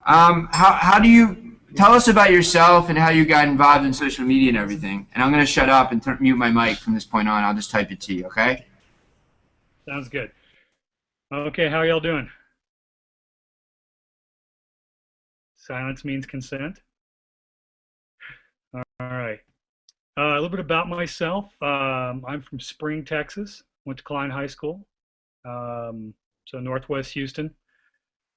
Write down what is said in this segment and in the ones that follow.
How do you tell us about yourself and how you got involved in social media and everything? And I'm going to shut up and mute my mic from this point on. I'll just type it to you, okay? Sounds good. Okay, how y'all doing? Silence means consent. All right. A little bit about myself. I'm from Spring, Texas. Went to Klein High School, so Northwest Houston.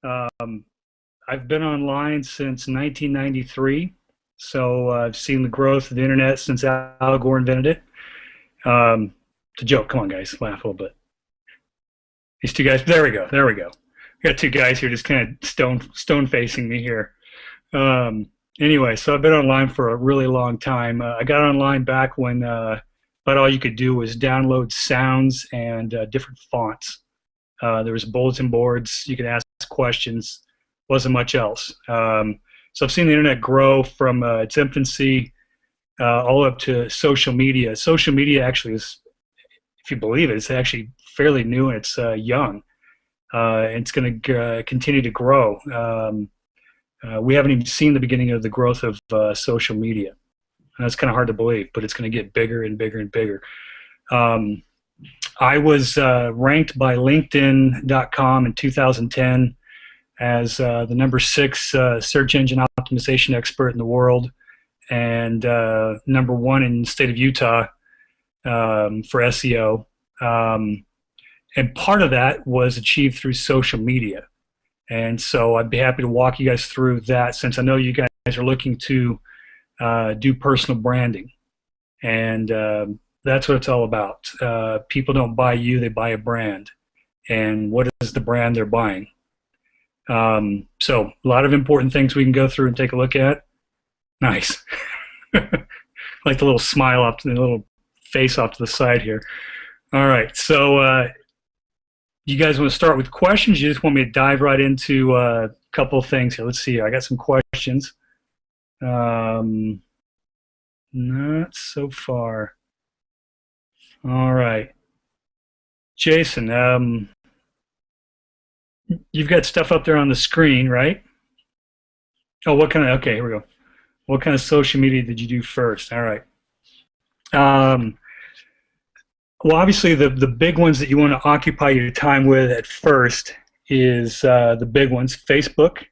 I've been online since 1993, so I've seen the growth of the internet since Al Gore invented it. It's a joke. Come on, guys, laugh a little bit. These two guys. There we go. There we go. We got two guys here just kind of stone facing me here. Anyway, so I've been online for a really long time. I got online back when about all you could do was download sounds and different fonts. There was bulletin boards. You could ask questions. Wasn't much else. So I've seen the internet grow from its infancy all up to social media. Social media actually is, if you believe it, it's actually fairly new and it's young. It's going to continue to grow. We haven't even seen the beginning of the growth of social media. And that's kind of hard to believe, but it's going to get bigger and bigger and bigger. I was ranked by LinkedIn.com in 2010 as the #6 search engine optimization expert in the world and #1 in the state of Utah for SEO. And part of that was achieved through social media. And so I'd be happy to walk you guys through that, since I know you guys are looking to do personal branding. And that's what it's all about. People don't buy you, they buy a brand. And what is the brand they're buying? So a lot of important things we can go through and take a look at. Nice. Like the little smile off to the little face off to the side here. All right, so you guys want to start with questions? You just want me to dive right into a couple of things here. Let's see. I got some questions. Not so far. All right. Jason, you've got stuff up there on the screen, right? Oh, what kind of, okay, here we go. What kind of social media did you do first? All right. Well, obviously, the big ones that you want to occupy your time with at first is the big ones: Facebook,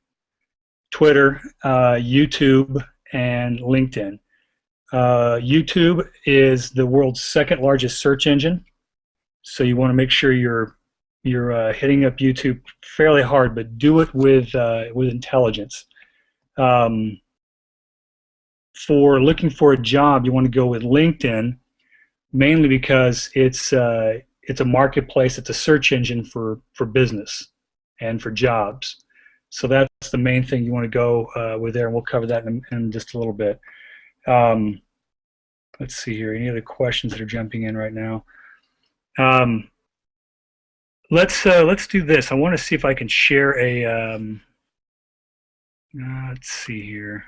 Twitter, YouTube, and LinkedIn. YouTube is the world's second largest search engine, so you want to make sure you're hitting up YouTube fairly hard, but do it with intelligence. For looking for a job, you want to go with LinkedIn, mainly because it's a marketplace, it's a search engine for business and for jobs. So that's the main thing you want to go with there, and we'll cover that in just a little bit. Let's see here. Any other questions that are jumping in right now? Let's do this. I want to see if I can share a. Let's see here.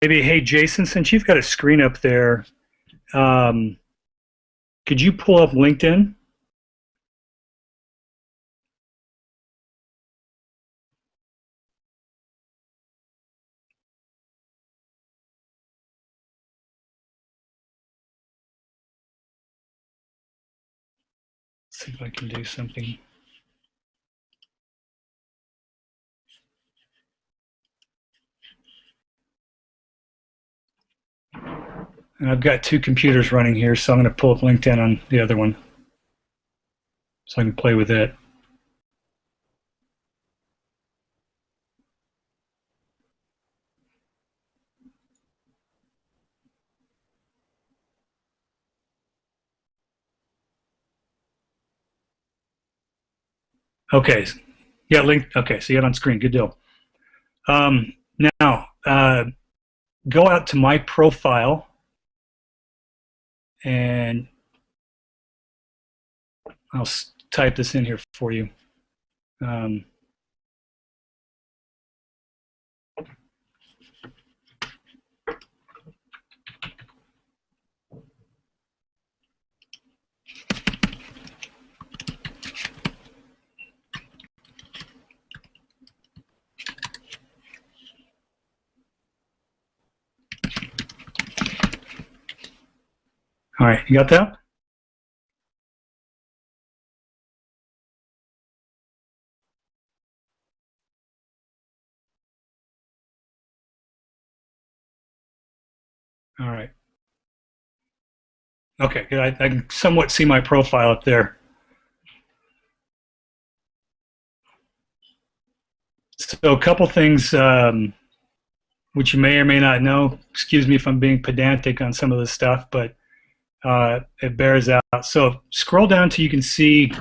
Maybe, hey Jason, since you've got a screen up there, could you pull up LinkedIn? Let's see if I can do something. And I've got two computers running here, so I'm going to pull up LinkedIn on the other one so I can play with it. Okay, yeah, link. Okay, so you got it on screen. Good deal. Now, go out to my profile, and I'll type this in here for you. All right, you got that? All right. Okay, good. I can somewhat see my profile up there. So a couple things which you may or may not know. Excuse me if I'm being pedantic on some of this stuff, but it bears out. So scroll down till you can see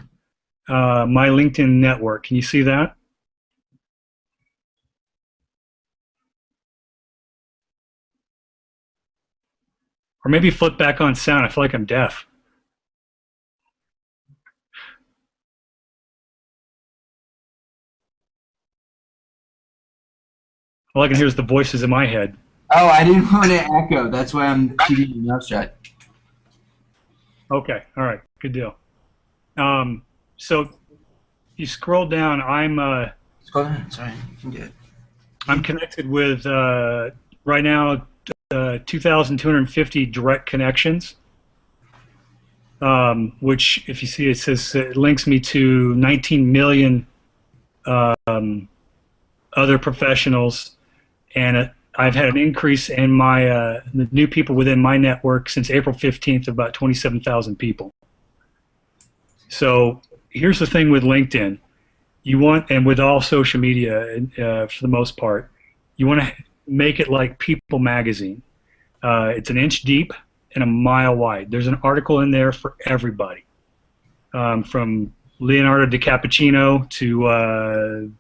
my LinkedIn network. Can you see that? Or maybe flip back on sound. I feel like I'm deaf. All I can hear is the voices in my head. Oh, I didn't want to echo. That's why I'm keeping your mouth shut. Okay, all right, good deal. So you scroll down. Scroll down. Sorry, you can get it. I'm connected with right now 2,250 direct connections, which, if you see, it says it links me to 19 million other professionals, and I've had an increase in my the new people within my network since April 15th of about 27,000 people. So here's the thing with LinkedIn. You want, and with all social media for the most part, you want to make it like People magazine. It's an inch deep and a mile wide. There's an article in there for everybody, from Leonardo DiCappuccino to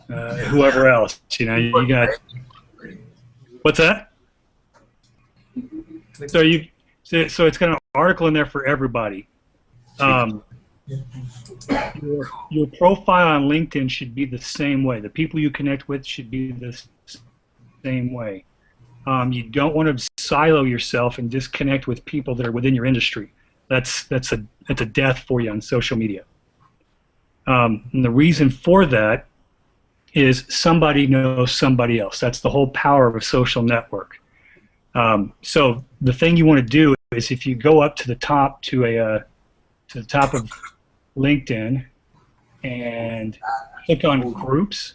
whoever else. You know, you got. What's that? So it's got an article in there for everybody. Your profile on LinkedIn should be the same way. The people you connect with should be the same way. You don't want to silo yourself and disconnect with people that are within your industry. That's a death for you on social media. And the reason for that is somebody knows somebody else. That's the whole power of a social network. So the thing you want to do is, if you go up to the top to the top of LinkedIn and click on groups.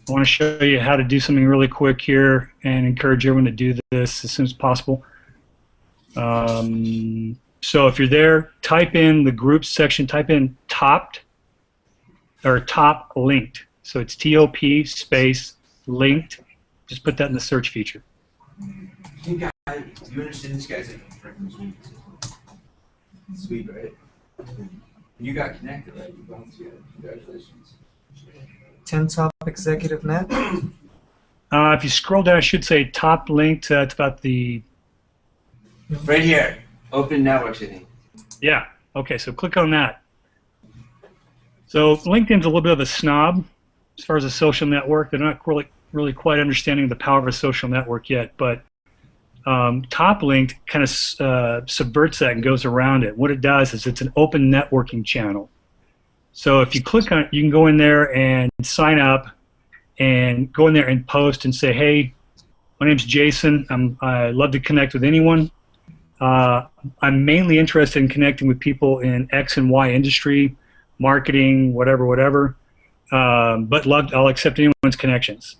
I want to show you how to do something really quick here and encourage everyone to do this as soon as possible. So if you're there, type in the groups section, type in topped or top linked. So it's TOP space linked. Just put that in the search feature. You understand this guy's like sweet, right? You got connected, right? You bounced together. Congratulations. 10 top executive net. If you scroll down, it should say top linked. It's about the... Right here. Open networks, I think. Yeah. Okay, so click on that. So LinkedIn's a little bit of a snob as far as a social network. They're not really quite understanding the power of a social network yet, but top linked kind of subverts that and goes around it. What it does is it's an open networking channel. So if you click on it, you can go in there and sign up and go in there and post and say, hey, my name's Jason. I love to connect with anyone. I'm mainly interested in connecting with people in X and Y industry, marketing, whatever. But I'll accept anyone's connections.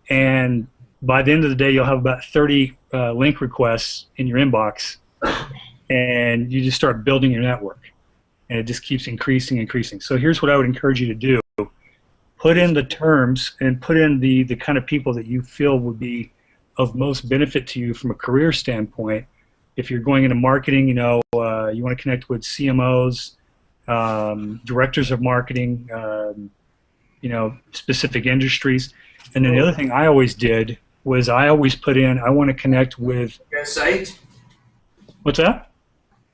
And by the end of the day, you'll have about 30 link requests in your inbox, and you just start building your network. And it just keeps increasing. So here's what I would encourage you to do. Put in the terms and put in the kind of people that you feel would be of most benefit to you from a career standpoint. If you're going into marketing, you know, you want to connect with CMOs, directors of marketing, you know, specific industries. And then the other thing I always did was I always put in, I want to connect with... Your site? What's that?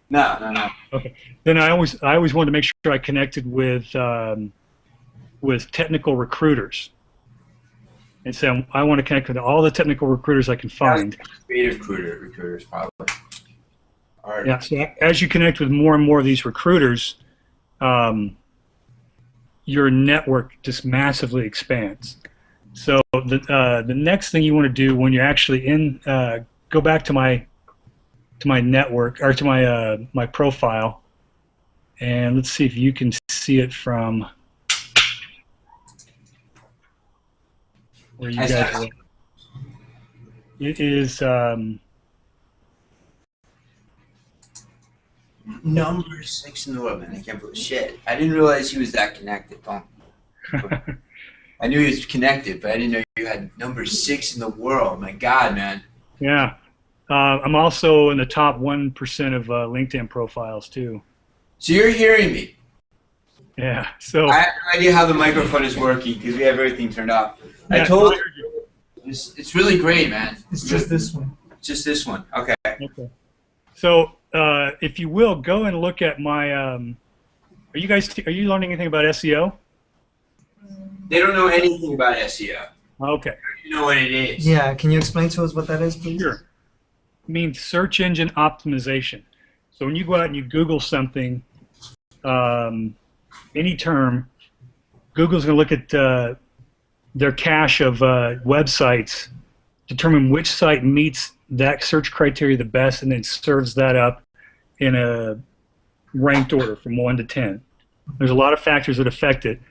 No. Okay. Then I always wanted to make sure I connected with technical recruiters. And so I want to connect with all the technical recruiters I can find. Creative recruiters, probably. All right. Yeah. So as you connect with more and more of these recruiters, your network just massively expands. So the next thing you want to do when you're actually in, go back to my my network or to my my profile, and let's see if you can see it from where you guys are. It is number 6 in the world, man. I can't believe shit. I didn't realize he was that connected. I knew he was connected, but I didn't know you had number 6 in the world. My God, man. Yeah. I'm also in the top 1% of LinkedIn profiles too. So you're hearing me. Yeah. So I have no idea how the microphone is working because we have everything turned off. Yeah, I told you. It's really great, man. It's just this one. Just this one. Okay. Okay. So if you will, go and look at my. Are you learning anything about SEO? They don't know anything about SEO. Okay. You know what it is. Yeah, can you explain to us what that is, please? Sure. It means search engine optimization. So when you go out and you Google something, any term, Google's going to look at their cache of websites, determine which site meets that search criteria the best, and then serves that up in a ranked order from 1 to 10. There's a lot of factors that affect it.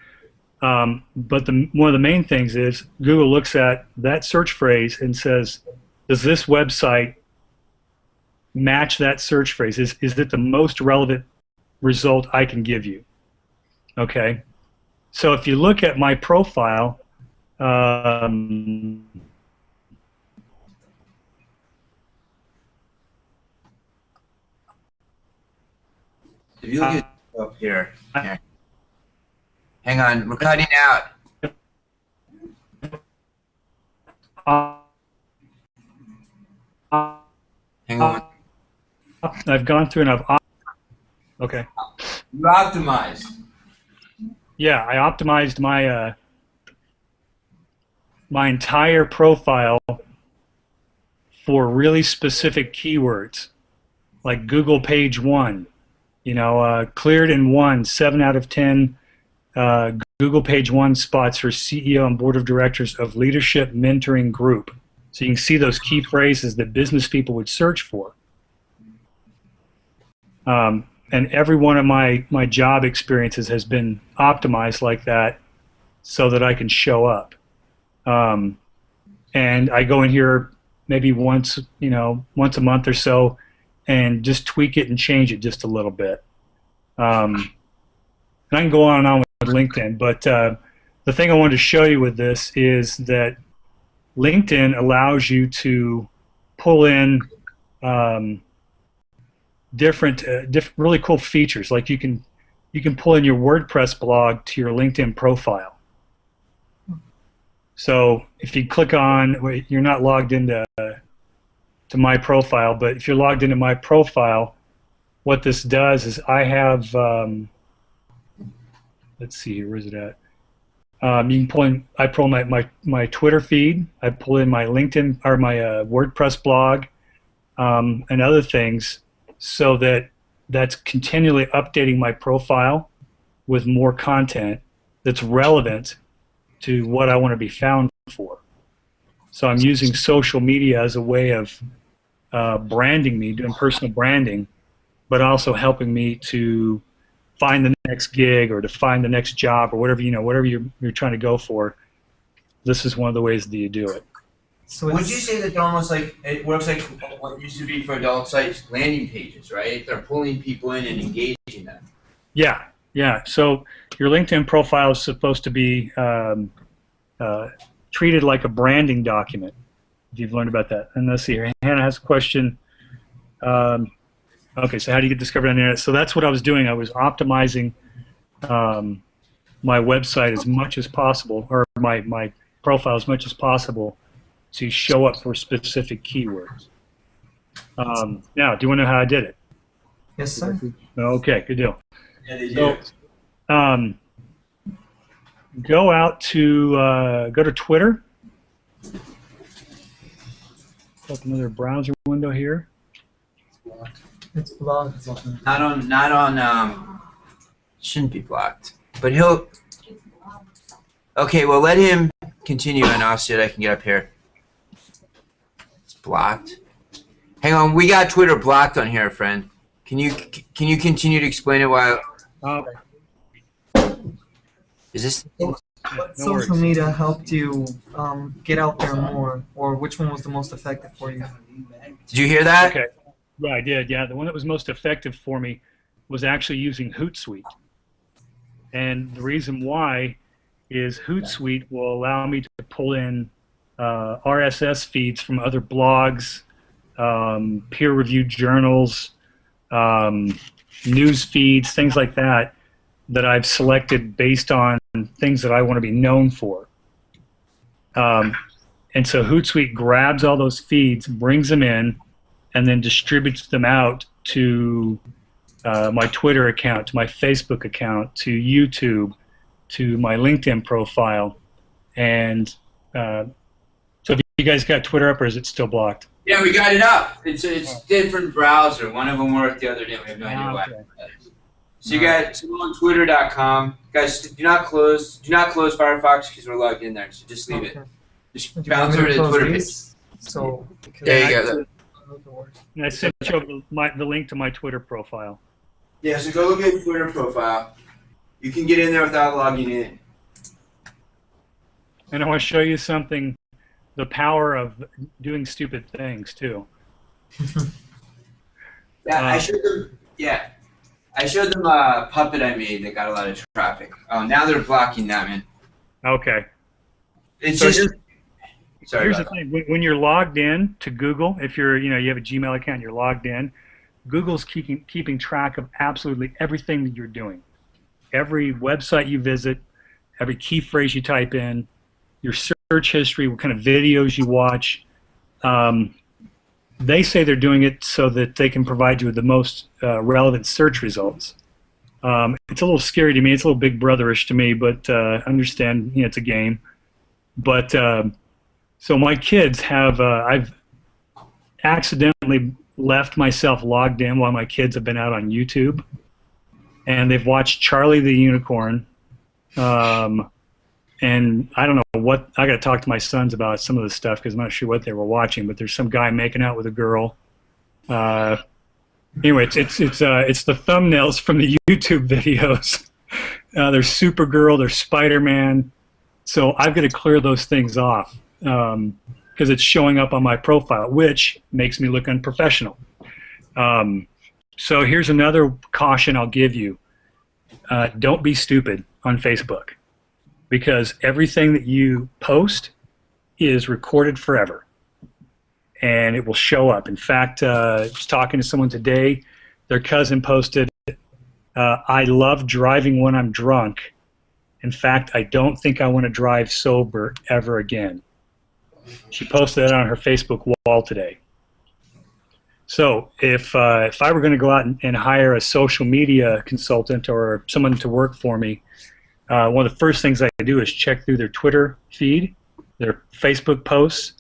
But one of the main things is Google looks at that search phrase and says, does this website match that search phrase? Is it the most relevant result I can give you? Okay. So if you look at my profile, If you look at up here. Hang on, we're cutting out. Hang on. I've gone through and okay. You optimized. Yeah, I optimized my my entire profile for really specific keywords, like Google page 1. You know, cleared in 1, 7 out of 10 Google page 1 spots for CEO and board of directors of leadership mentoring group. So you can see those key phrases that business people would search for. And every one of my job experiences has been optimized like that so that I can show up. And I go in here maybe once a month or so and just tweak it and change it just a little bit. And I can go on and on with LinkedIn, but the thing I wanted to show you with this is that LinkedIn allows you to pull in different really cool features. Like you can pull in your WordPress blog to your LinkedIn profile. So if you click on, you're not logged into to my profile, but if you're logged into my profile, what this does is I have let's see here, where is it at? You can pull in. I pull my Twitter feed. I pull in my LinkedIn or my WordPress blog and other things, so that's continually updating my profile with more content that's relevant to what I want to be found for. So I'm using social media as a way of branding me, doing personal branding, but also helping me to find the next gig or to find the next job or whatever you're trying to go for. This is one of the ways that you do it. So Would you say that they're almost like it works like what used to be for adult sites, landing pages, right? They're pulling people in and engaging them. Yeah, yeah. So your LinkedIn profile is supposed to be treated like a branding document. If you've learned about that. And let's see here. Hannah has a question. Okay, so how do you get discovered on the internet? So that's what I was doing. I was optimizing my website as much as possible, or my profile as much as possible, to show up for specific keywords. Now, do you want to know how I did it? Yes, sir. Okay, good deal. Yeah, they do. So, go to Twitter. Open another browser window here. It's blocked. Not on. Shouldn't be blocked. But he'll. Okay, well let him continue, and I'll see if I can get up here. It's blocked. Hang on, we got Twitter blocked on here, friend. Can you continue to explain it while Okay. is this? What No social worries. media helped you get out there more, or which one was the most effective for you? Did you hear that? Okay. Yeah, I did. Yeah, the one that was most effective for me was actually using Hootsuite. And the reason why is Hootsuite will allow me to pull in RSS feeds from other blogs, peer-reviewed journals, news feeds, things like that, that I've selected based on things that I want to be known for. And so Hootsuite grabs all those feeds, brings them in, and then distributes them out to my Twitter account, to my Facebook account, to YouTube, to my LinkedIn profile. And so, have you guys got Twitter up, or is it still blocked? Yeah, we got it up. It's different browser. One of them worked the other day. We have no idea why. Okay. So you guys go on twitter.com. Guys, do not close Firefox because we're logged in there. So just leave it. Okay. Just Do you bounce want me over to the to close Twitter page. these? So, because There you go. And I sent you over the link to my Twitter profile. Yeah, so go look at your Twitter profile. You can get in there without logging in. And I want to show you something, the power of doing stupid things, too. Yeah, I showed them. Yeah, I showed them a puppet I made that got a lot of traffic. Oh, now they're blocking that, man. Okay. It's So just. Sorry here's the about that. thing. When you're logged in to Google, if you have a Gmail account, you're logged in, Google's keeping track of absolutely everything that you're doing. Every website you visit, every key phrase you type in, your search history, what kind of videos you watch. They say they're doing it so that they can provide you with the most relevant search results. It's a little scary to me. It's a little Big Brotherish to me, but understand, it's a game. But so my kids have, I've accidentally left myself logged in while my kids have been out on YouTube, and they've watched Charlie the Unicorn. And I don't know what, I got to talk to my sons about some of the stuff because I'm not sure what they were watching. But there's some guy making out with a girl. Anyway, it's the thumbnails from the YouTube videos. There's Supergirl, there's Spider-Man. So I've got to clear those things off because it's showing up on my profile, which makes me look unprofessional. So here's another caution I'll give you. Don't be stupid on Facebook, because everything that you post is recorded forever, and it will show up. In fact, I was talking to someone today. Their cousin posted, I love driving when I'm drunk. In fact, I don't think I want to drive sober ever again. She posted that on her Facebook wall today. So if I were going to go out and hire a social media consultant or someone to work for me, one of the first things I do is check through their Twitter feed, their Facebook posts,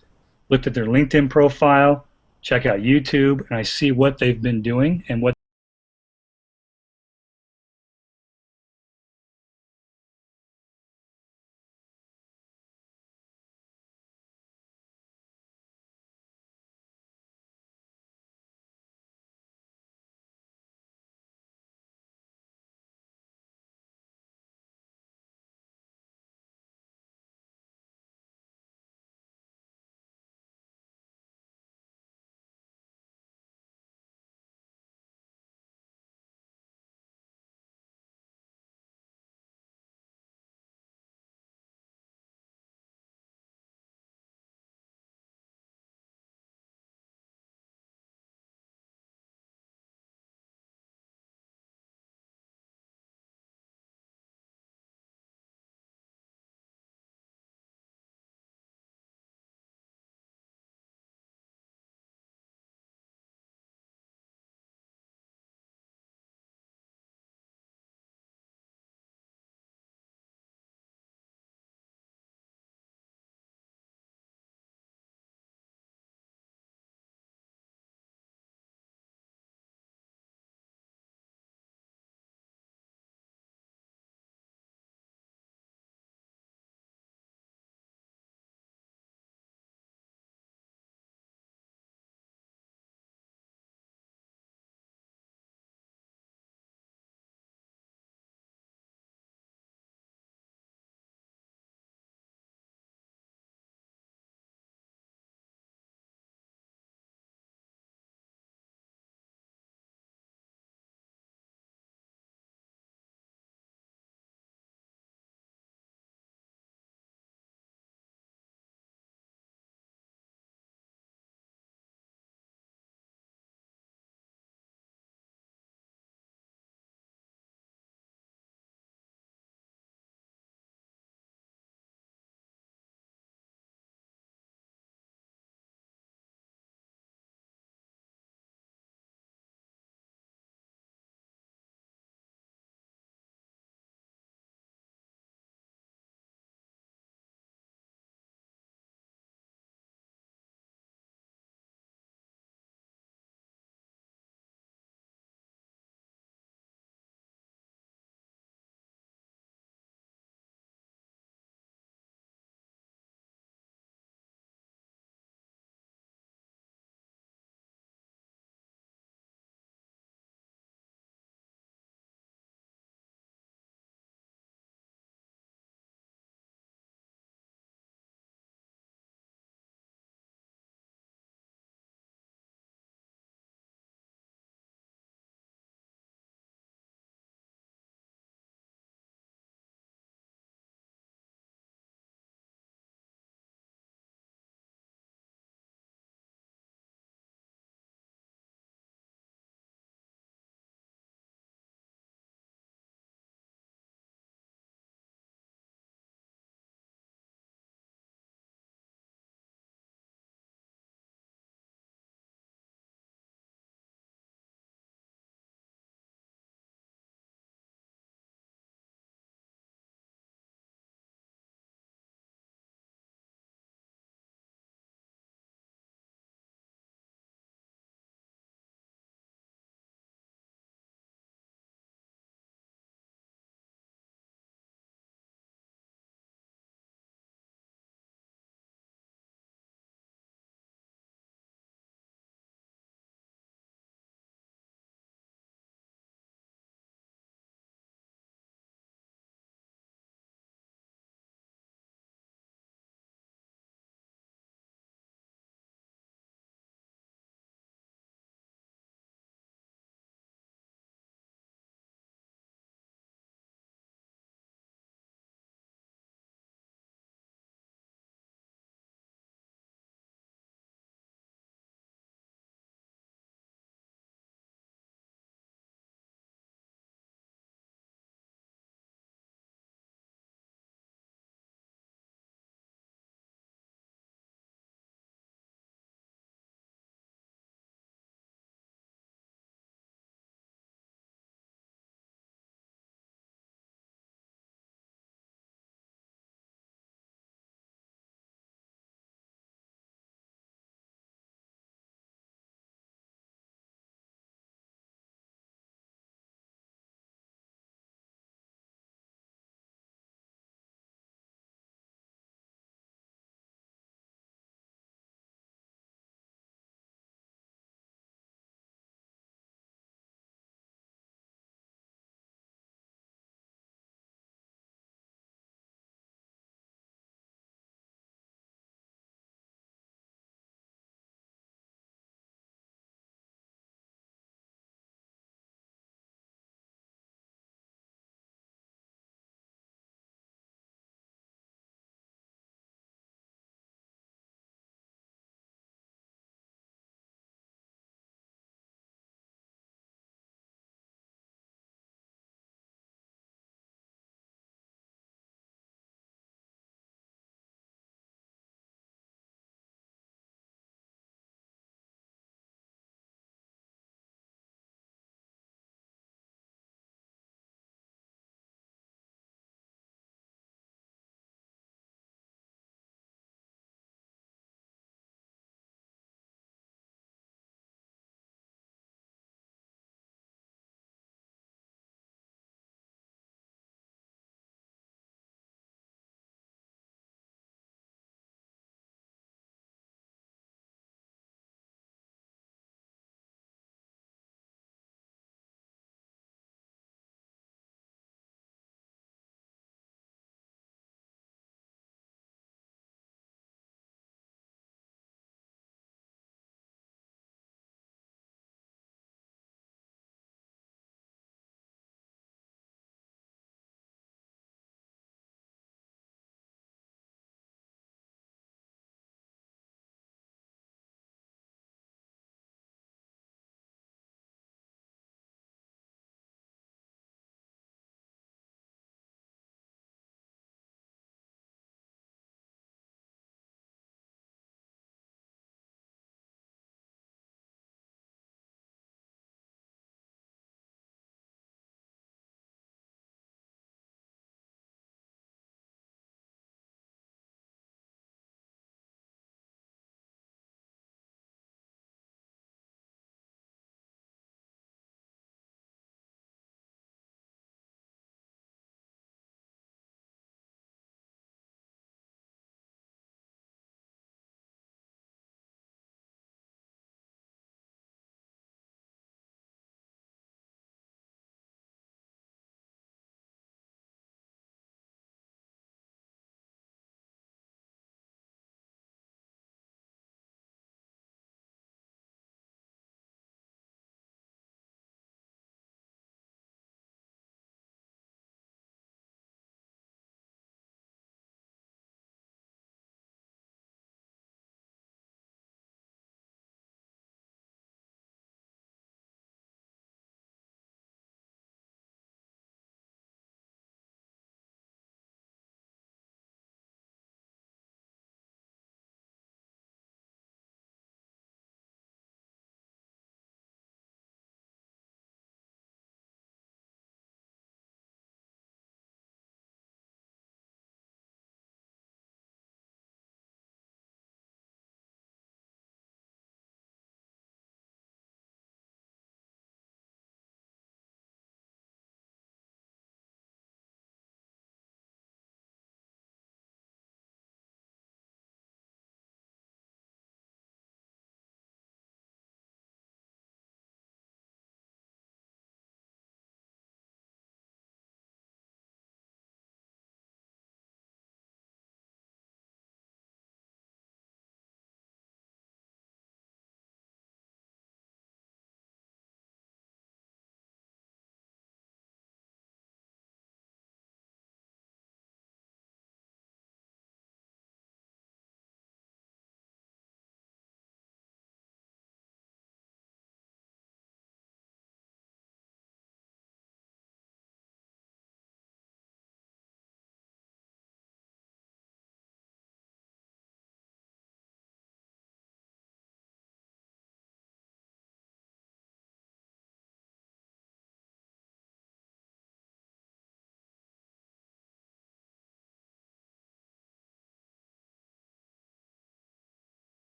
looked at their LinkedIn profile, check out YouTube, and I see what they've been doing and what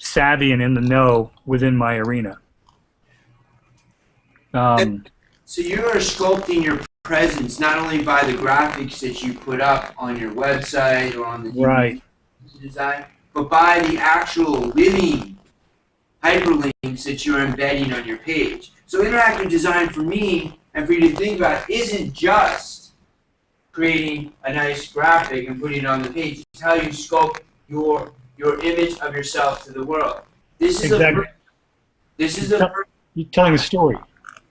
savvy and in the know within my arena. So you are sculpting your presence not only by the graphics that you put up on your website or on the Right. design, but by the actual living hyperlinks that you're embedding on your page. So interactive design for me, and for you to think about, isn't just creating a nice graphic and putting it on the page. It's how you sculpt your image of yourself to the world. This is Exactly. you're telling a story.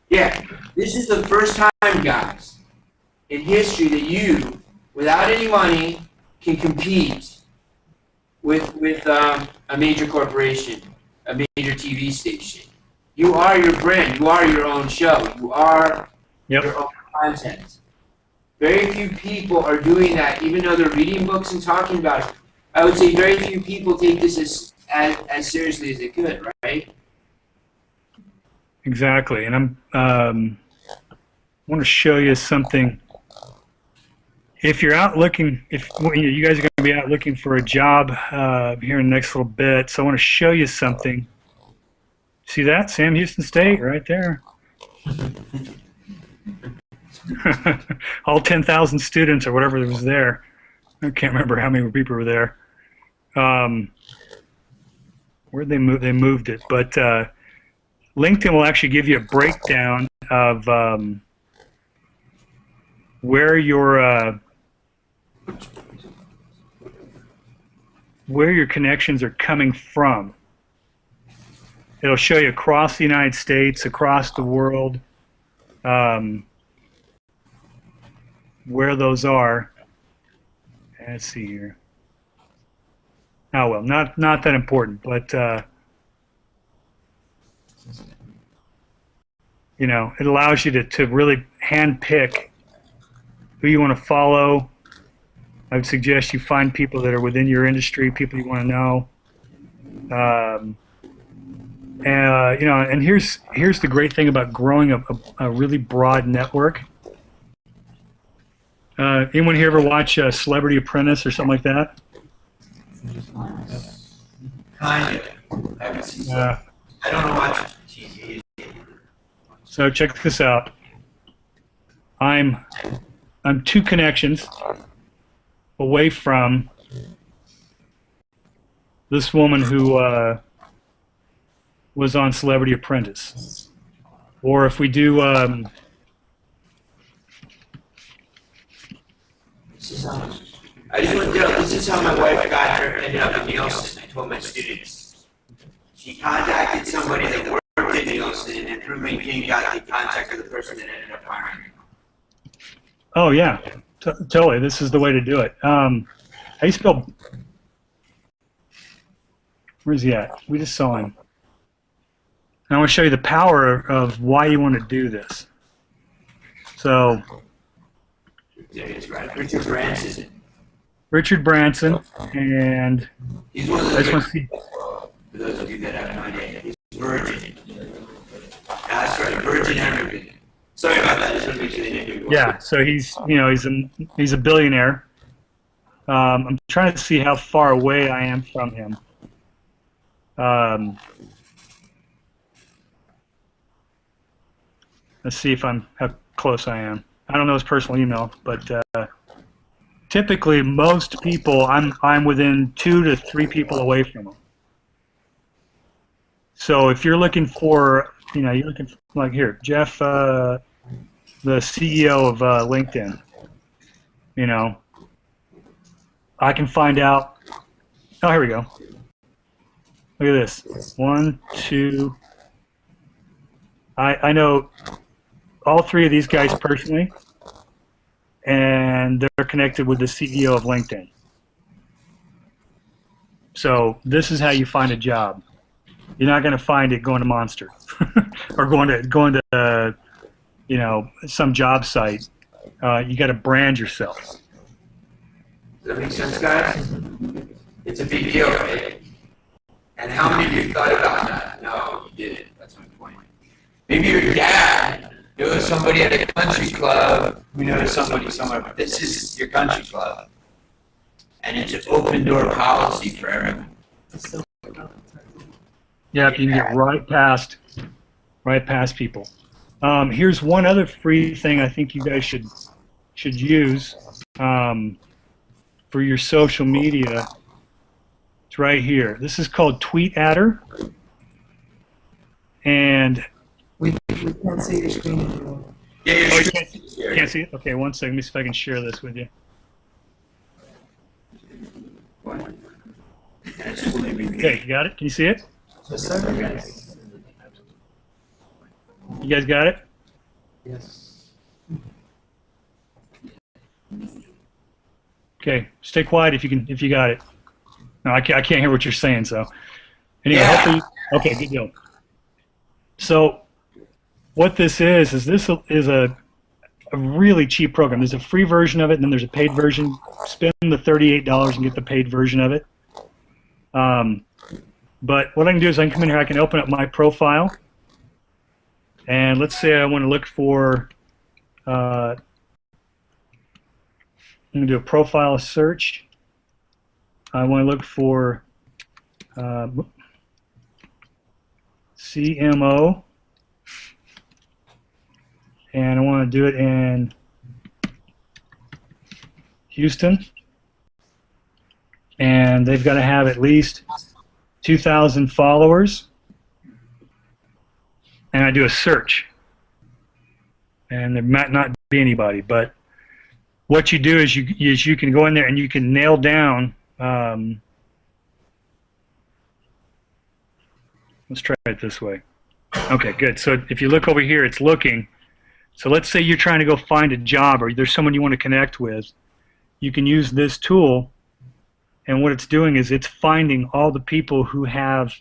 Yeah, this is the first time, guys, in history that you, without any money, can compete with a major corporation, a major TV station. You are your brand. You are your own show. You are your own content. Very few people are doing that, even though they're reading books and talking about it. I would say very few people take this as seriously as they could, right? Exactly, and I want to show you something. If you're out looking, if you guys are going to be out looking for a job here in the next little bit, so I want to show you something. See that? Sam Houston State right there. All 10,000 students or whatever was there. I can't remember how many people were there. Where'd they move? They moved it, but LinkedIn will actually give you a breakdown of where your connections are coming from. It'll show you across the United States, across the world, where those are. Let's see here. Oh well, not that important, but you know, it allows you to really handpick who you want to follow. I would suggest you find people that are within your industry, people you want to know. You know, and here's the great thing about growing a really broad network. Anyone here ever watch Celebrity Apprentice or something like that? Kind of. I don't know much TV. So check this out. I'm 2 connections away from this woman who was on Celebrity Apprentice. Or if we do I just want to tell, this is how my wife got her, ended up in Nielsen. I told my students. She contacted somebody that worked in Nielsen, and through LinkedIn got the contact of the person that ended up hiring her. Oh yeah, totally. This is the way to do it. How do you spell? Where's he at? We just saw him. And I want to show you the power of why you want to do this. So, Richard Branson. Richard Branson, and He's one of I just want to see. for those of you that have no idea, he's Virgin. That's right, Virgin everything. Sorry about that. I just want to make sure they didn't. Yeah, so he's a billionaire. I'm trying to see how far away I am from him. Let's see if how close I am. I don't know his personal email, but typically most people I'm within 2 to 3 people away from them. So if you're looking for, you're looking for, like here, Jeff, the CEO of LinkedIn. I can find out. Oh, here we go. Look at this. 1, 2. I know all 3 of these guys personally, and they're connected with the CEO of LinkedIn. So this is how you find a job. You're not going to find it going to Monster or going to some job site. You got to brand yourself. Does that make sense, guys? It's a big deal, right? And how many of you thought about that? No, you didn't. That's my point. Maybe your dad knows somebody at a country club who knows somebody somewhere, but this is your country club. And it's an open door policy for everyone. Yeah, you can get right past people. Here's one other free thing I think you guys should use for your social media. It's right here. This is called Tweet Adder, and We can't see your screen anymore. Yeah, oh, you can't see it? Okay, one second. Let me see if I can share this with you. Okay, you got it? Can you see it? Yes, sir. You guys got it? Yes. Okay, stay quiet if you got it. No, I can't hear what you're saying. So anyway, Yeah. hopefully, okay, good deal. So what this is this is a really cheap program. There's a free version of it, and then there's a paid version. Spend the $38 and get the paid version of it. But what I can do is I can come in here, I can open up my profile, and let's say I want to look for, I'm going to do a profile search. I want to look for CMO, and I want to do it in Houston, and they've got to have at least 2,000 followers, and I do a search, and there might not be anybody, but what you do is you can go in there and you can nail down, let's try it this way. Okay, good. So if you look over here, it's looking. So let's say you're trying to go find a job, or there's someone you want to connect with. You can use this tool, and what it's doing is it's finding all the people who have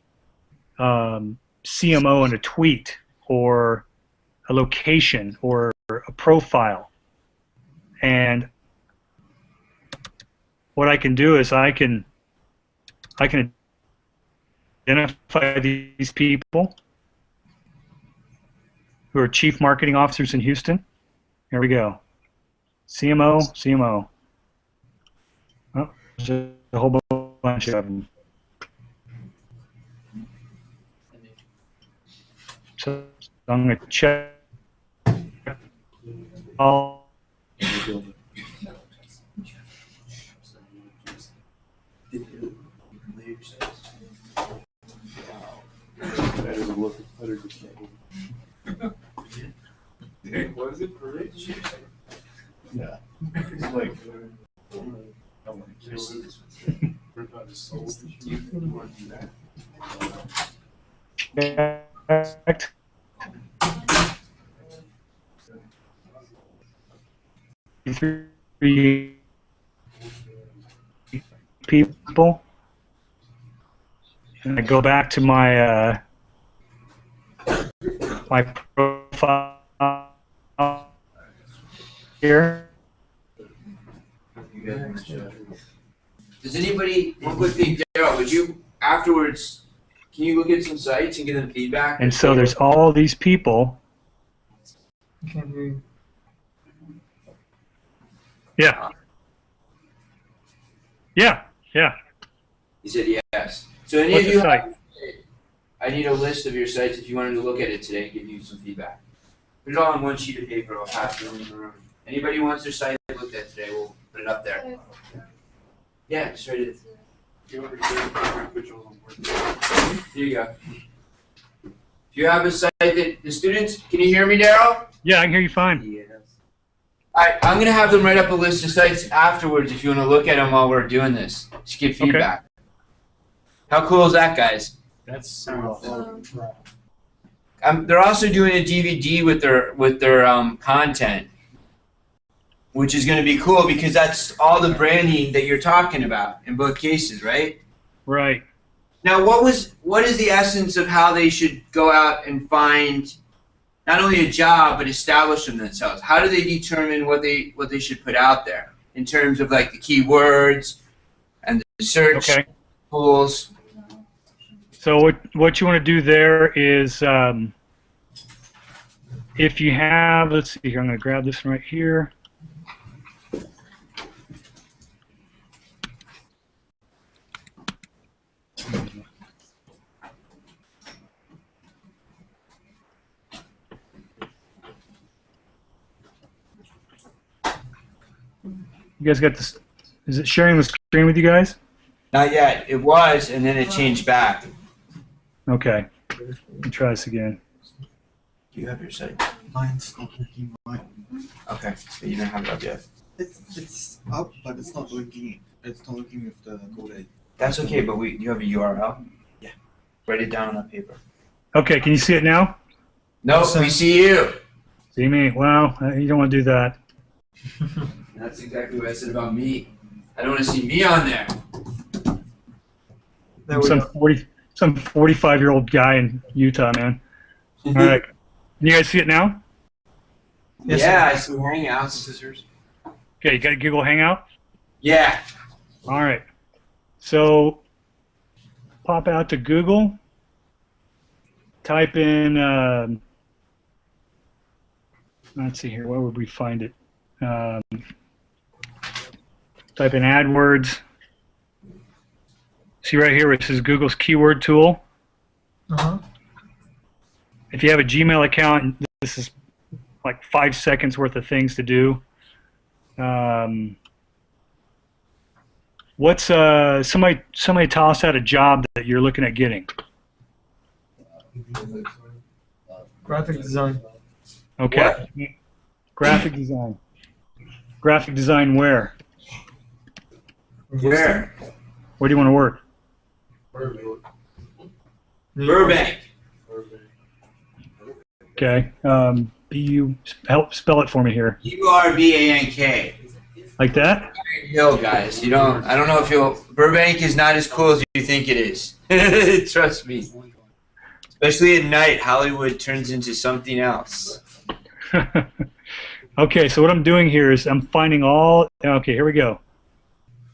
CMO in a tweet, or a location, or a profile. And what I can do is I can identify these people who are chief marketing officers in Houston. Here we go. CMO. Oh, there's a whole bunch of them. So I'm going to check all. Was it for Rich? Yeah. It's like, I want to kill it. Rip out his soul. You want to do that? Checked. Three people, and I go back to my my profile here. Does anybody, one quick thing, Darrell, would you afterwards, can you look at some sites and give them feedback? And so there's all these people. I can't hear you. Yeah. He said yes. So any What's of the you site? I need a list of your sites if you wanted to look at it today and give you some feedback. Put it all on one sheet of paper. I'll pass it in the room. Anybody who wants their site looked at today, we'll put it up there. Yeah, just write it. Here you go. If you have a site that the students, can you hear me, Darrell? Yeah, I can hear you fine. Yes. Alright, I'm going to have them write up a list of sites afterwards if you want to look at them while we're doing this. Just give feedback. Okay. How cool is that, guys? That's they're also doing a DVD with their content, which is going to be cool because that's all the branding that you're talking about in both cases, right? Right. Now, what is the essence of how they should go out and find not only a job but establish them themselves? How do they determine what they should put out there in terms of like the keywords and the search tools? So what you want to do there is, if you have, let's see here, I'm going to grab this one right here. You guys got this? Is it sharing the screen with you guys? Not yet. It was, and then it changed back. Okay. Let me try this again. Do you have your site? Mine's not working. Okay, so you don't have it up yet. It's up, but it's not linking. It's not linking with the code. That's okay, but you have a URL? Yeah. Write it down on that paper. Okay, can you see it now? Nope, we see you. See me? Well, you don't want to do that. That's exactly what I said about me. I don't want to see me on there. There we Some go. some 45-year-old guy in Utah, man. All right. You guys see it now? Yes, Yeah, sir. I see Hangouts. Scissors. Okay, you got a Google Hangout? Yeah. All right. So pop out to Google. Type in, let's see here, where would we find it? Type in AdWords. See right here, which is Google's keyword tool. Uh-huh. If you have a Gmail account, this is like 5 seconds worth of things to do. What's somebody toss out a job that you're looking at getting? Graphic design. Okay. Graphic design. Graphic design where? Where? Where do you want to work? Burbank. Okay. Help spell it for me here. URBANK. Like that? Hill, guys. I don't know if Burbank is not as cool as you think it is. Trust me. Especially at night, Hollywood turns into something else. Okay, so what I'm doing here is I'm finding okay, here we go.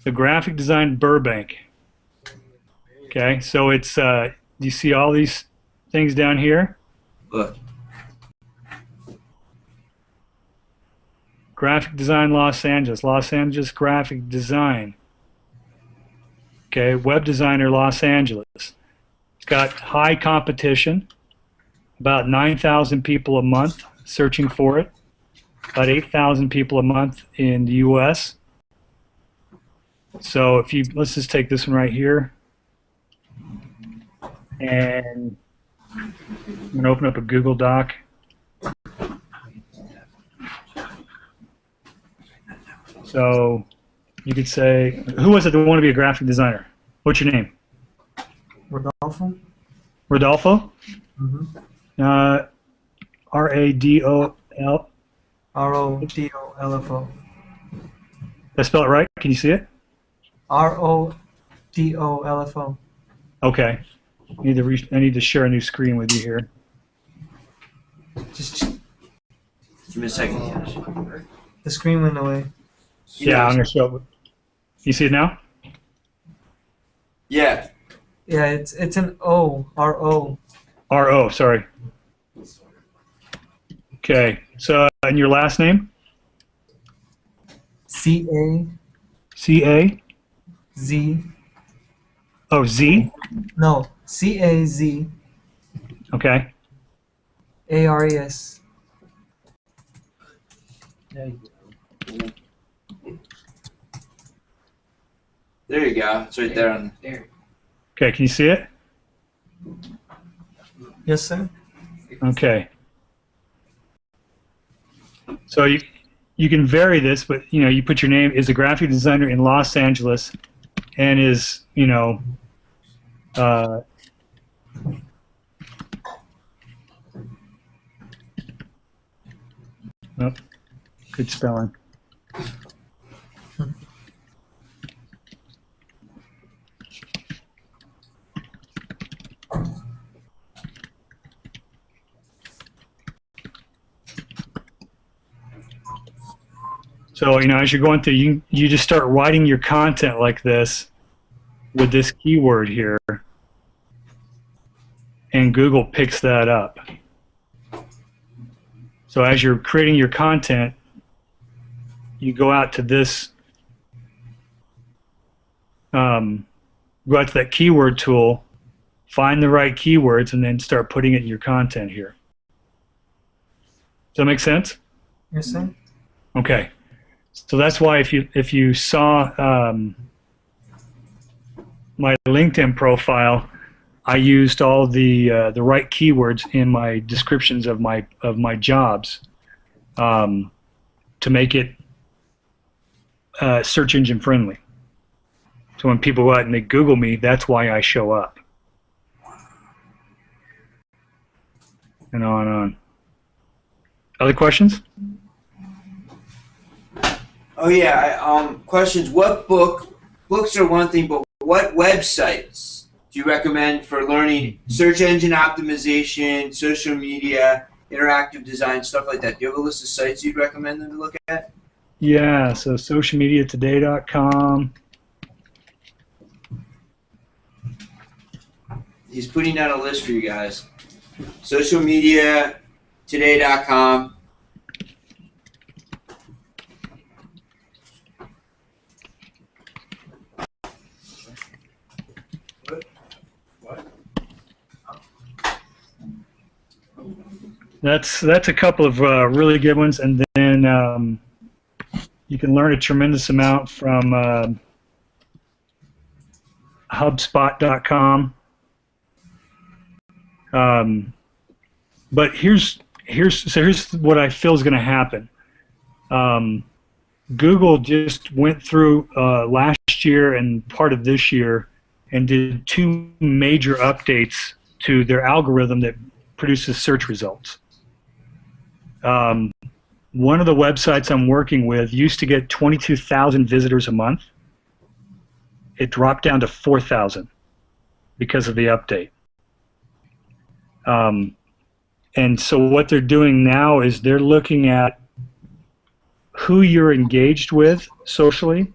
The graphic design Burbank. Okay, so it's, you see all these things down here? Look. Graphic design Los Angeles graphic design. Okay, web designer Los Angeles. It's got high competition, about 9,000 people a month searching for it, about 8,000 people a month in the US. So let's just take this one right here, and I'm going to open up a Google Doc. So you could say, who was it that wanted to be a graphic designer? What's your name? Rodolfo? Rodolfo? Mm-hmm. R-A-D-O-L. R-O-D-O-L-F-O. Did I spell it right? Can you see it? R-O-D-O-L-F-O. Okay. I need to share a new screen with you here. Just give me a second. The screen went away. Yeah, I'm going to show it. You see it now? Yeah. Yeah, it's an O. R-O. R-O, sorry. Okay. So, and your last name? C-A. C-A? Z. Oh, Z? No. C-A-Z. Okay. A-R-E-S. There you go. It's right there on there. Okay, can you see it? Yes, sir. Okay. So you can vary this, but you put your name is a graphic designer in Los Angeles, and is oh, good spelling. So, as you're going through, you just start writing your content like this with this keyword here, and Google picks that up. So as you're creating your content, you go out to this, go out to that keyword tool, find the right keywords, and then start putting it in your content here. Does that make sense? Yes, sir. Okay. So that's why if you saw my LinkedIn profile, I used all the right keywords in my descriptions of my jobs to make it search engine friendly. So when people go out and they Google me, that's why I show up. And on and on. Other questions? Oh yeah, questions. What books are one thing, but what websites do you recommend for learning search engine optimization, social media, interactive design, stuff like that? Do you have a list of sites you'd recommend them to look at? Yeah, so socialmediatoday.com. He's putting down a list for you guys. Socialmediatoday.com. That's a couple of really good ones, and then you can learn a tremendous amount from HubSpot.com. But here's what I feel is going to happen. Google just went through last year and part of this year and did 2 major updates to their algorithm that produces search results. One of the websites I'm working with used to get 22,000 visitors a month. It dropped down to 4,000 because of the update. And so what they're doing now is they're looking at who you're engaged with socially,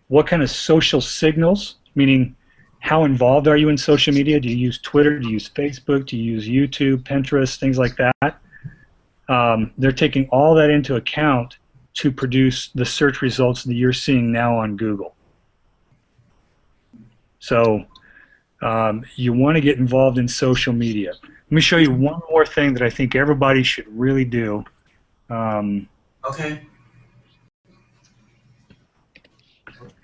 what kind of social signals, meaning how involved are you in social media? Do you use Twitter? Do you use Facebook? Do you use YouTube, Pinterest, things like that? They're taking all that into account to produce the search results that you're seeing now on Google. So you want to get involved in social media. Let me show you one more thing that I think everybody should really do. Okay.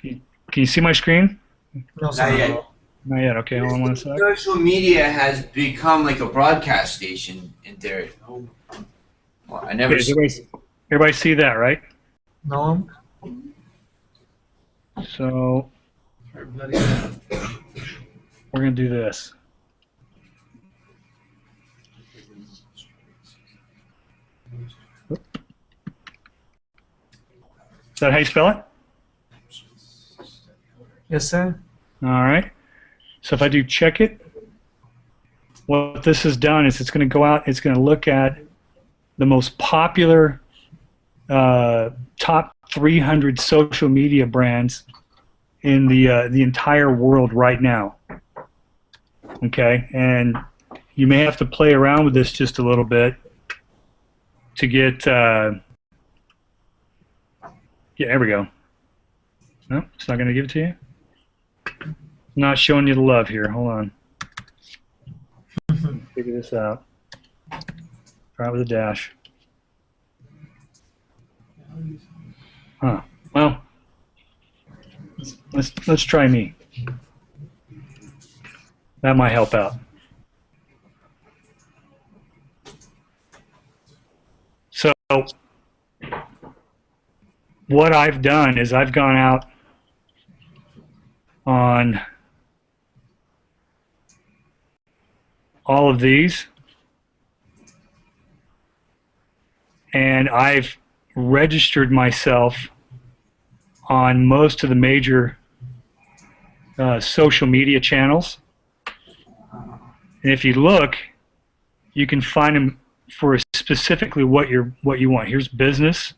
Can you see my screen? No, sir. Not yet. Not yet. Okay, hold on one sec. Social media has become like a broadcast station in there. Well, I never. Okay, everybody see that, right? No. So we're going to do this. Is that how you spell it? Yes, sir. All right. So if I do check it, what this has done is it's going to go out, it's going to look at the most popular top 300 social media brands in the entire world right now. Okay, and you may have to play around with this just a little bit to get. Yeah, there we go. No, it's not going to give it to you. Not showing you the love here. Hold on. Figure this out. Try it with a dash. Huh. Well, let's try me. That might help out. So what I've done is I've gone out on all of these and I've registered myself on most of the major social media channels. And if you look, you can find them for specifically what you want. Here's business.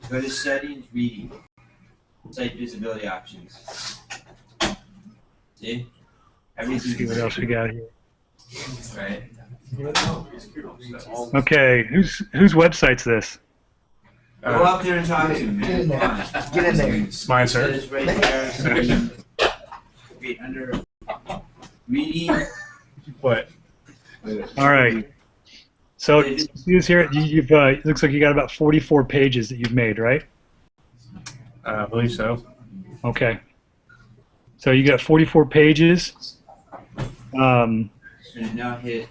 Go to settings, reading, site visibility options. See? Let's see what else we got here. Right. Okay, whose website's this? Go up there and talk to him, man. Come on. Get in there. Mine, sir. It's right there. Wait, under reading. What? All right. So see this here. You've it looks like you got about 44 pages that you've made, right? I believe so. Okay. So you got 44 pages. And now hit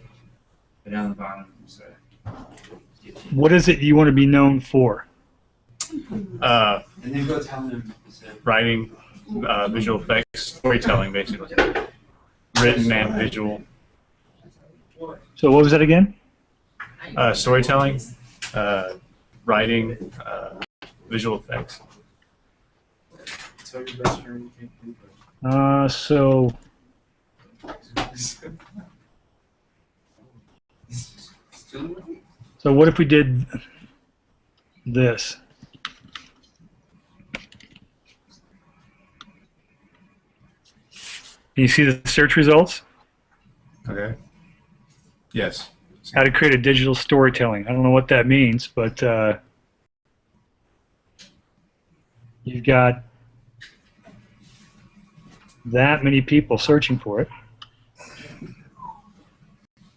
down the bottom. What is it you want to be known for? And then go tell them. Writing, visual effects, storytelling, basically. Written and visual. So what was that again? Storytelling, writing, visual effects. So what if we did this? Can you see the search results? Okay. Yes. How to create a digital storytelling. I don't know what that means, but you've got that many people searching for it.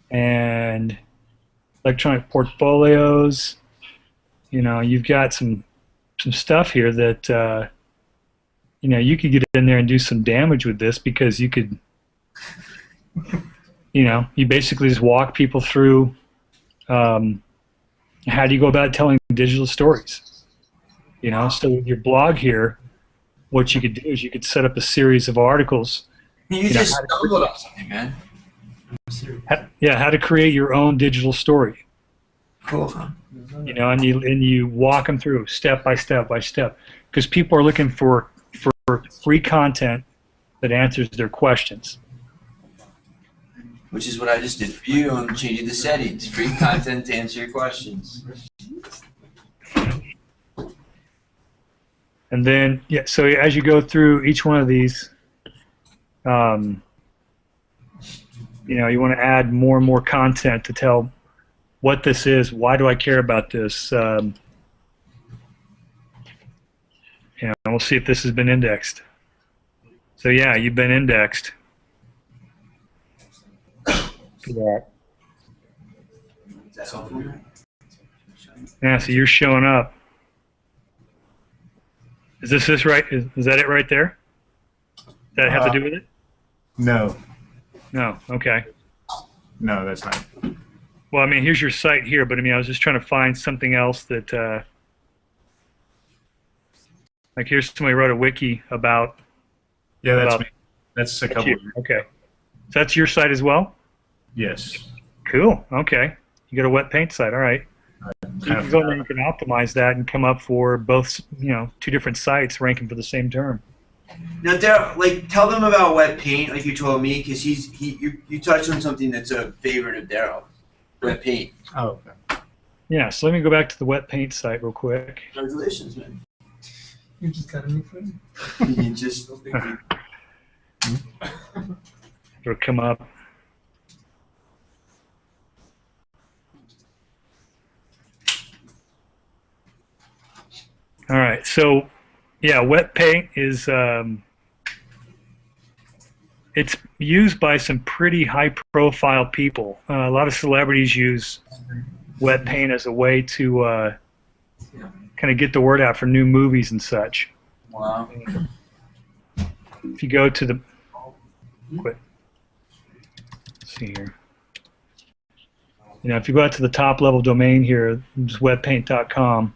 And electronic portfolios, you know, you've got some stuff here that you know, you could get in there and do some damage with this, because you could, you know, you basically just walk people through how do you go about telling digital stories. You know, so with your blog here, what you could do is you could set up a series of articles. You just stumbled on something, man. How to create your own digital story. Cool. You know, and you walk them through step by step by step, because people are looking for free content that answers their questions. Which is what I just did for you. I'm changing the settings. Free content to answer your questions. And then, yeah, so as you go through each one of these, you know, you want to add more and more content to tell what this is. Why do I care about this? You know, we'll see if this has been indexed. So yeah, you've been indexed for that. Yeah, so you're showing up. Is this right? Is that it right there? Does that have to do with it? No. No. Okay. No, that's not. Well, I mean, here's your site here, but I mean, I was just trying to find something else that, like, here's somebody wrote a wiki about. Yeah, that's about, me. That's a couple. Okay. So that's your site as well? Yes. Cool. Okay. You got a wet paint site. All right. So you can go there and you can optimize that and come up for both, you know, two different sites ranking for the same term. Now, Darrel, like, tell them about wet paint, like you told me, because you touched on something that's a favorite of Darrel. Wet paint. Oh, okay. Yeah. So let me go back to the wet paint site real quick. Congratulations, man. You just got a new friend. You just It'll come up. All right, so yeah, wet paint is it's used by some pretty high-profile people. A lot of celebrities use wet paint as a way to kind of get the word out for new movies and such. wow. If you go to the let's see here. You know, if you go out to the top level domain here, it's wetpaint.com.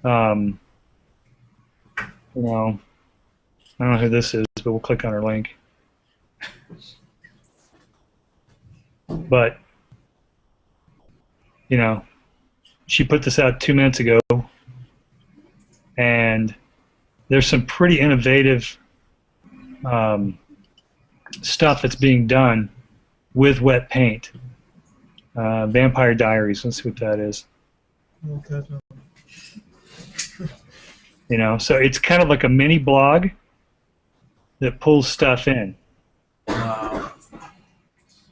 You know, I don't know who this is, but we'll click on her link. But, you know, she put this out 2 minutes ago, and there's some pretty innovative stuff that's being done with wet paint. Vampire Diaries, let's see what that is. Okay. You know, so it's kind of like a mini blog that pulls stuff in,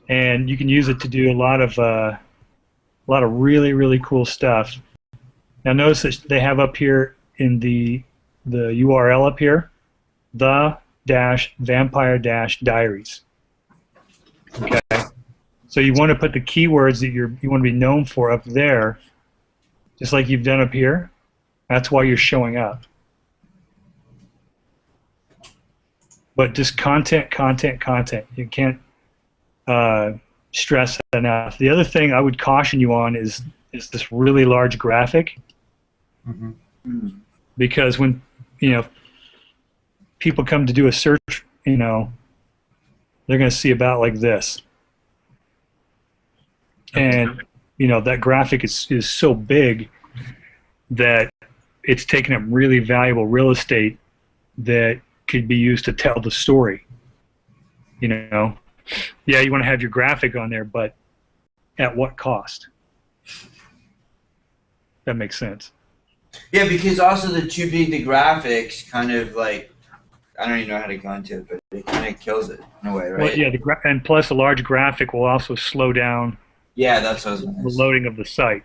and you can use it to do a lot of really cool stuff. Now notice that they have up here in the URL up here, the-vampire-diaries. Okay, so you want to put the keywords that you want to be known for up there, just like you've done up here. That's why you're showing up. But just content. You can't stress that enough. The other thing I would caution you on is this really large graphic. Mm-hmm. Because when people come to do a search, they're going to see about like this, and that graphic is so big that it's taking up really valuable real estate that could be used to tell the story. Yeah, you want to have your graphic on there, but at what cost? That makes sense. Yeah, because also the too big the graphics kind of like, I don't even know how to go into it, but it kind of kills it in a way, right? Well, yeah, and plus a large graphic will also slow down that's what I was the gonna say. loading of the site.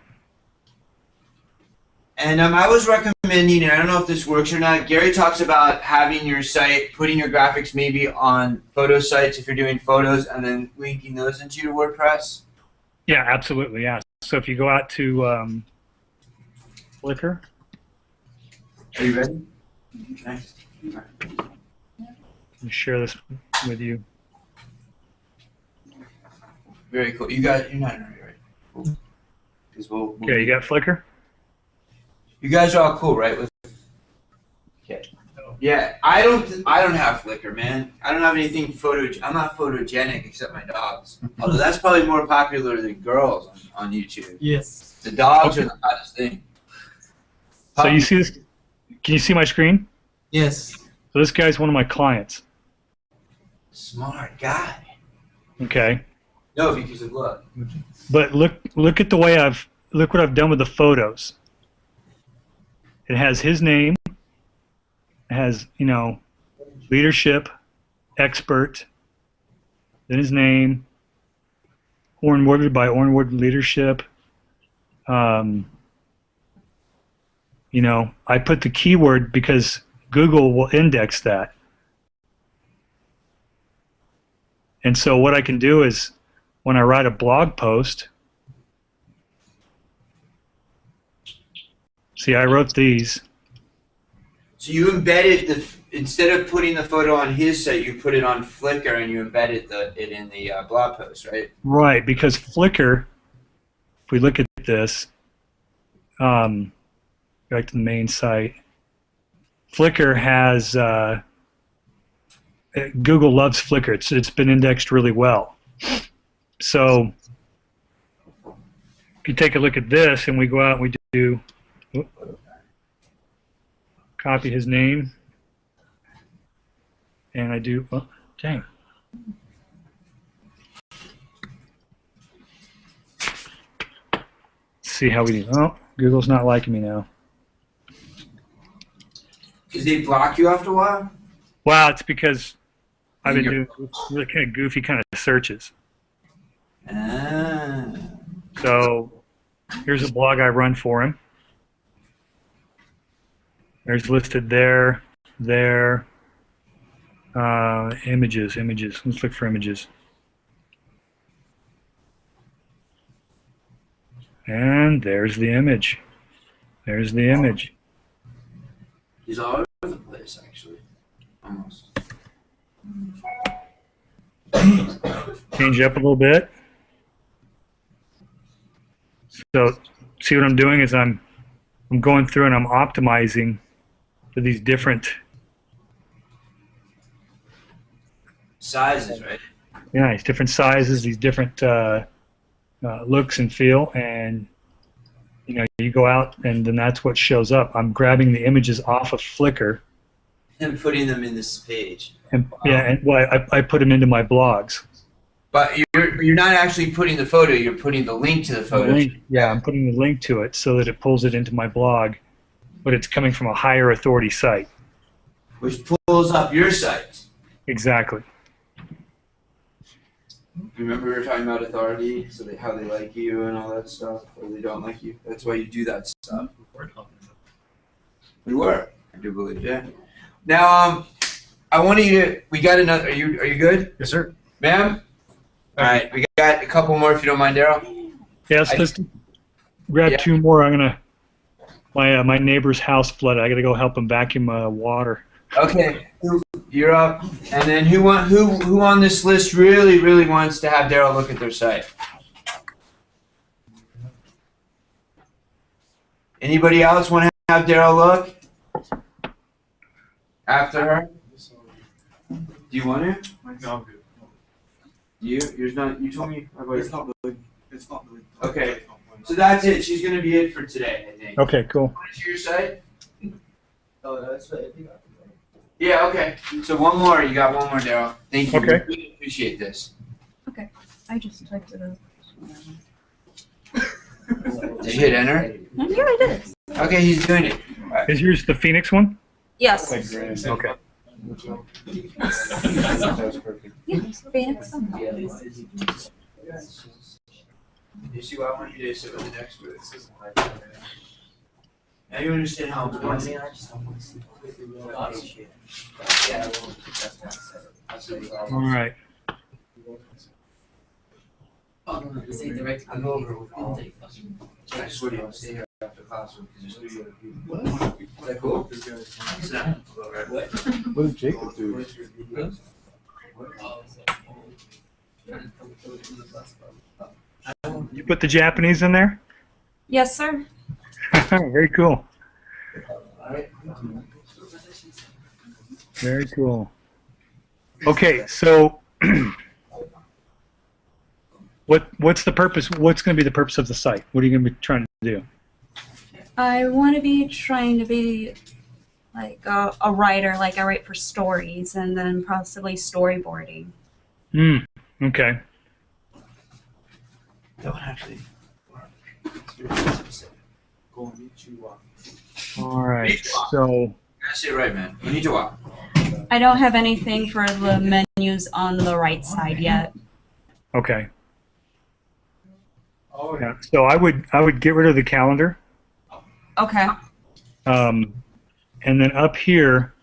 And I was recommending, and I don't know if this works or not, Gary talks about having your site, putting your graphics maybe on photo sites if you're doing photos, and then linking those into your WordPress. Yeah, absolutely, yeah. So if you go out to Flickr. Are you ready? Nice. Let me share this with you. Very cool. You're not in a hurry, right? Cool. 'Cause we'll Okay, you got Flickr? You guys are all cool, right? Okay. Yeah, I don't have Flickr, man. I don't have anything I'm not photogenic except my dogs. Although that's probably more popular than girls on YouTube. Yes. The dogs are the hottest thing. So you see this? Can you see my screen? Yes. So this guy's one of my clients. Smart guy. Okay. No, because of look. But look at the way look what I've done with the photos. It has his name. It has, leadership, expert, then his name, Ornwood by Ornwood Leadership. I put the keyword because Google will index that. And so what I can do is when I write a blog post, see, I wrote these. So you embedded instead of putting the photo on his site, you put it on Flickr and you embedded it in the blog post, right? Right, because Flickr, if we look at this, back to the main site, Flickr has, Google loves Flickr. It's been indexed really well. So if you take a look at this and we go out and we do, copy his name, and I do, oh, dang. See how we do. Oh, Google's not liking me now. Because they block you after a while? Wow, it's because I've been doing really kind of goofy kind of searches. Ah. So here's a blog I run for him. There's listed there, images. Let's look for images. And there's the image. There's the image. He's all over the place, actually. Almost. Change it up a little bit. So see what I'm doing is I'm going through and I'm optimizing for these different Sizes, right? yeah, these different sizes, these different looks and feel, and you go out and then that's what shows up. I'm grabbing the images off of Flickr And putting them in this page. and I put them into my blogs. But you're not actually putting the photo, you're putting the link to the photo. I'm putting the link to it so that it pulls it into my blog. but it's coming from a higher authority site. Which pulls up your site. Exactly. Remember we were talking about authority, so how they like you and all that stuff, or they don't like you. That's why you do that stuff. We were. I do believe, yeah. Now, I want you to. We got another. Are you good? Yes, sir. Ma'am? All right, we got a couple more if you don't mind, Darrell. Yes, let's grab Yeah. 2 more. I'm gonna. My neighbor's house flooded. I gotta go help him vacuum water. Okay, you're up. And then who on this list really wants to have Darrell look at their site? Anybody else want to have Darrell look after her? Do you want to? No, I'm good. Yours not. You told me about It's not really. It's not really. Okay. So that's it. She's gonna be it for today, I think. Okay, cool. Want to see your site? Oh, that's right. Yeah. Okay. So one more. You got one more, Darrell. Thank you. Okay. We really appreciate this. I just typed it up. Did you hit enter? Yeah, I did. Okay, he's doing it. Is yours the Phoenix one? Yes. Okay. That's perfect. Yes, Phoenix. You see why I want you to sit with the next group? Now you understand how important it is. All right. I'll go over with all. I swear to you, I'll stay here after class because there's 3 other people. What? Is that cool? Sit down. I'll go right away. What does Jacob do? You put the Japanese in there? Yes, sir. Very cool. Very cool. Okay, so what's the purpose? What's going to be the purpose of the site? What are you going to be trying to do? I want to be trying to be like a writer, like I write for stories, and then possibly storyboarding. Okay. Don't actually. All right. So That's it right, man. You need to walk. I don't have anything for the menus on the right side yet. okay. Yeah. So I would get rid of the calendar, Okay. and then up here,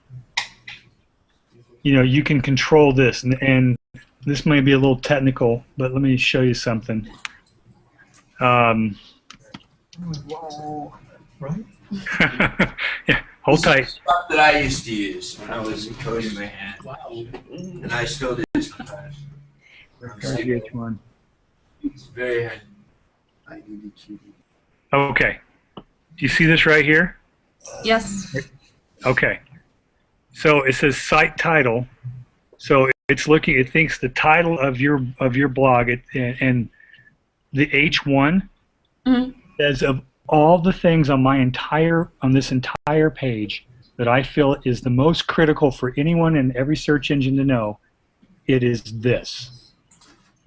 you can control this, and this may be a little technical, but let me show you something. Whoa. Right? Yeah, hold tight. Stuff that I used to use when I was coding by hand. And I still do sometimes. RGH1. It's very handy. Okay. Do you see this right here? Yes. Okay. So it says site title. So it's looking. It thinks the title of your blog, and the H1 says of all the things on this entire page that I feel is the most critical for anyone in every search engine to know, it is this.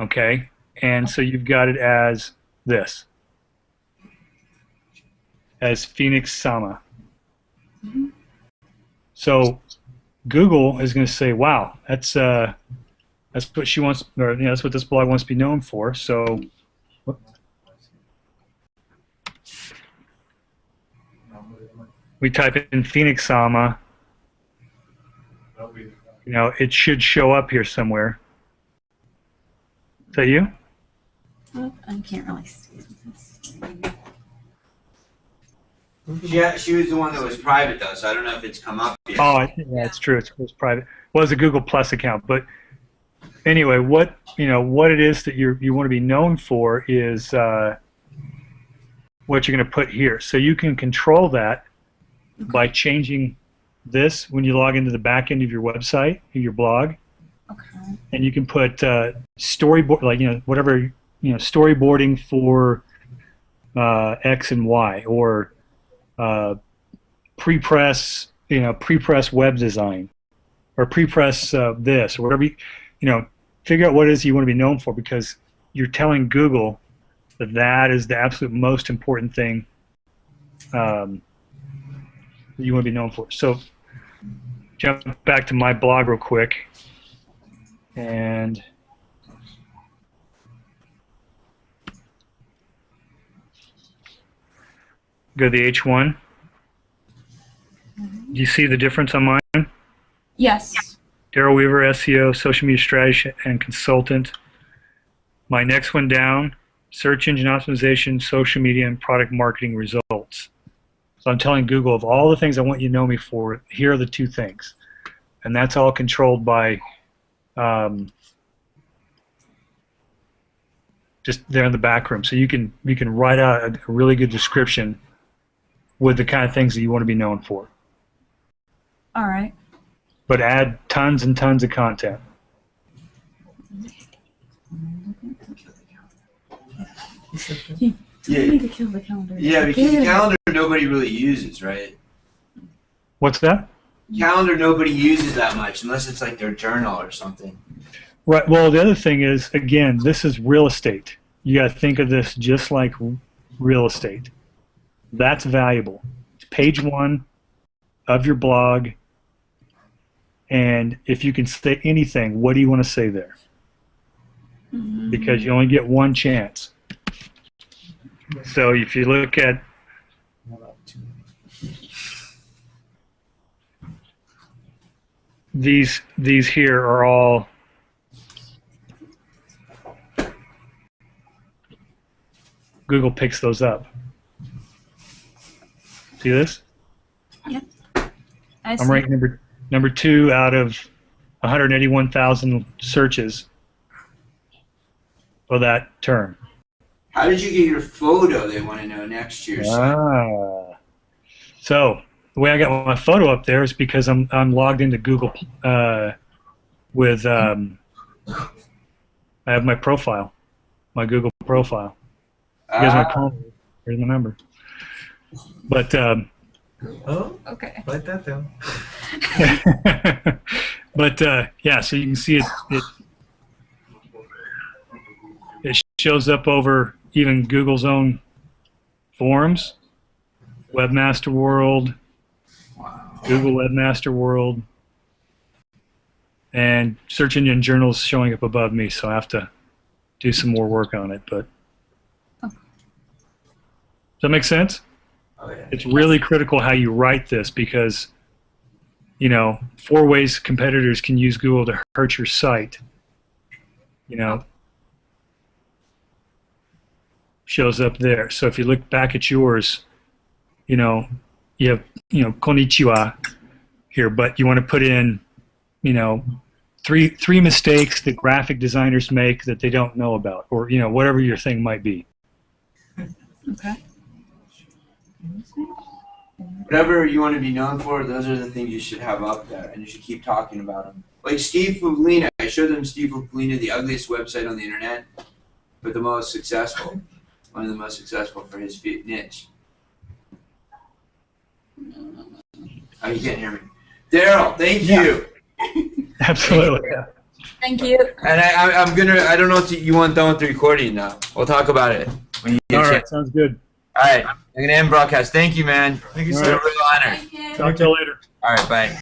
Okay? And so you've got it as this. As Phoenix Sama. So Google is going to say, wow, that's what she wants, or that's what this blog wants to be known for. So we type in Phoenix Sama, it should show up here somewhere. Is that you? Oh, I can't really see this. She was the one that was private though, so I don't know if it's come up yet. Oh, yeah, it's true. It's private. Well, it's a Google Plus account, but anyway, what it is that you want to be known for is what you're going to put here. So you can control that by changing this when you log into the back end of your website, your blog, Okay. and you can put storyboard, like whatever, storyboarding for X and Y, or pre-press web design, or pre-press this, or whatever. Figure out what it is you want to be known for, because you're telling Google that is the absolute most important thing that you want to be known for. So jump back to my blog real quick, and go to the H1. Do you see the difference on mine? Yes. Darrel Weaver, SEO, social media strategist and consultant. My next one down, search engine optimization, social media, and product marketing results. So I'm telling Google, of all the things I want you to know me for, here are the 2 things. And that's all controlled by just there in the back room. So you can write out a really good description with the kind of things that you want to be known for. All right. But add tons and tons of content. Yeah, need to kill the calendar. yeah, because calendar nobody really uses, right? What's that? Calendar nobody uses that much unless it's like their journal or something. Right. Well, the other thing is, again, this is real estate. You got to think of this just like real estate. That's valuable. It's page 1 of your blog, and if you can say anything, what do you want to say there? Because you only get one chance. So if you look at these here are all Google picks those up. See this? Yep. I'm ranked number 2 out of 181,000 searches for that term. How did you get your photo? They want to know next year. So the way I got my photo up there is because I'm logged into Google with I have my profile, my Google profile. You guys want to call me? Here's my number. But Oh, Okay. write that down. but yeah, so you can see it shows up over even Google's own forums, Webmaster World, Google Webmaster World, and Search Engine Journal's showing up above me, so I have to do some more work on it. But does that make sense? Oh, yeah. It's really critical how you write this because, 4 ways competitors can use Google to hurt your site. Shows up there. So if you look back at yours, you have, konnichiwa here, but you want to put in, three mistakes that graphic designers make that they don't know about, or, whatever your thing might be. Okay. Whatever you want to be known for, those are the things you should have up there, and you should keep talking about them. Like Steve Fuglina, I showed them Steve Fuglina, the ugliest website on the internet, but the most successful. One of the most successful for his niche. Oh, you can't hear me. Darrel, thank you. Absolutely. Thank you. And I don't know if you want done with the recording now. We'll talk about it when you get All a right, chance. sounds good. All right, I'm going to end broadcast. Thank you, man. Thank you, It's sir. been a real honor. Thank you. Talk to you later. All right, bye.